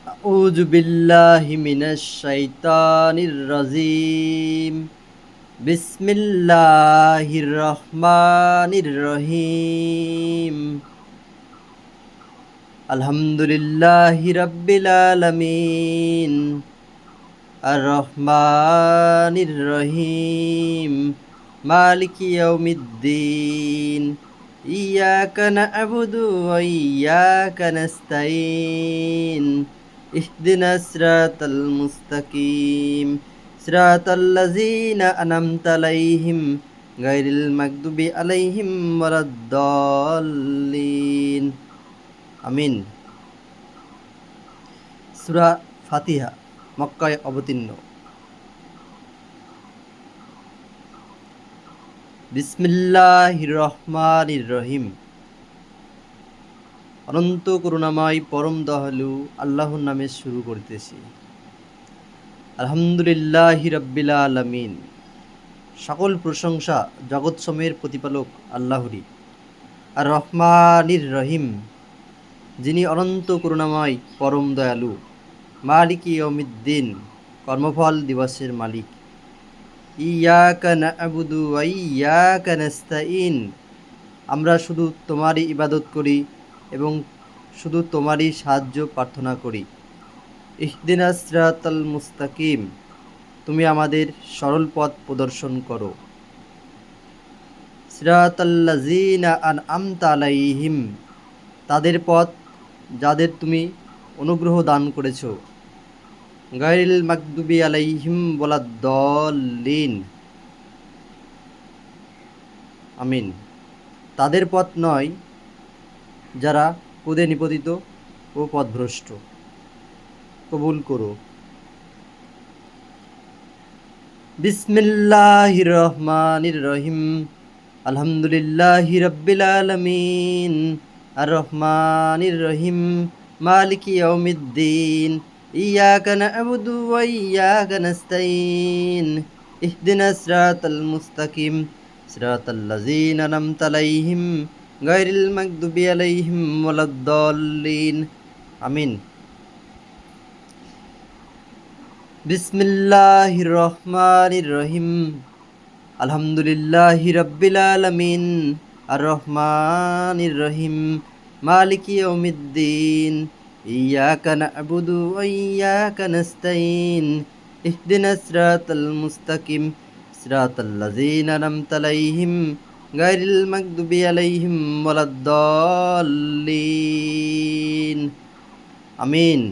আউযু বিল্লাহি মিনাশ শাইতানির রাজিম। বিসমিল্লাহির রহমানির রহিম। আলহামদুলিল্লাহি রাব্বিল আলামিন। আর রহমানির রহিম। মালিকি ইয়াউমিদ্দিন। ইয়াকা না'বুদু ওয়া ইয়াকা নাস্তাইন। ইহদিনাস সিরাতাল মুস্তাকিম। সিরাতাল্লাযীনা আন'আমতা আলাইহিম গায়রিল মাগদুবি আলাইহিম ওয়ালাদ-দাল্লিন। আমিন। সূরা ফাতিহা মক্কায় অবতীর্ণ। বিসমিল্লাহির রহমানির রহিম। অনন্ত করুণাময় পরম দয়ালু আল্লাহর নামে শুরু করতেছি। আলহামদুলিল্লাহি রাব্বিল আলামিন। সকল প্রশংসা জগৎসমূহের প্রতিপালক আল্লাহরই। আর রহমানির রহিম, যিনি অনন্ত করুণাময় পরম দয়ালু। মালিকি ইয়াউমিদ্দিন, কর্মফল দিবসের মালিক। ইয়াকা না'বুদু ওয়া ইয়াকা নাস্তাইন, আমরা শুধু তোমারই ইবাদত করি এবং শুধু তোমারই সাহায্য প্রার্থনা করি। ইহদিনাস সিরাতাল মুস্তাকিম, তুমি আমাদের সরল পথ প্রদর্শন করো। সিরাতাল্লাযীনা আন'আমতা আলাইহিম, তাদের পথ যাদের তুমি অনুগ্রহ দান করেছ। গায়রিল মাগদুবি আলাইহিম ওয়ালাদ-দাল্লিন। আমিন। তাদের পথ নয় যারা পদে নিপতিত ও পথভ্রষ্ট। কবুল করো। বিসমিল্লাহির রহমানির রহিম। আলহামদুলিল্লাহি রাব্বিল আলামিন। আর রহমানির রহিম। মালিকি ইয়াউমিদ্দিন। ইয়াকা না'বুদু ওয়া ইয়াকা নাস্তাইন। ইহদিনাস সিরাতাল মুস্তাকিম। সিরাতাল্লাযীনা আন'আমতা আলাইহিম গায়রিল মাগদুবি আলাইহিম ওয়ালাদ-দাল্লিন। আমিন। বিসমিল্লাহির রহমানির রহিম। আলহামদুলিল্লাহি রাব্বিল আলামিন। আর রহমানির রহিম। মালিকি ইয়াউমিদ্দিন। ইয়াকা না'বুদু ওয়া ইয়াকা নাস্তাইন। ইহদিনাস সিরাতাল মুস্তাকিম। সিরাতাল্লাযীনা আন'আমতা আলাইহিম গায়রিল মাগদুবি আলাইহিম ওয়ালাদ-দাল্লিন। আমিন।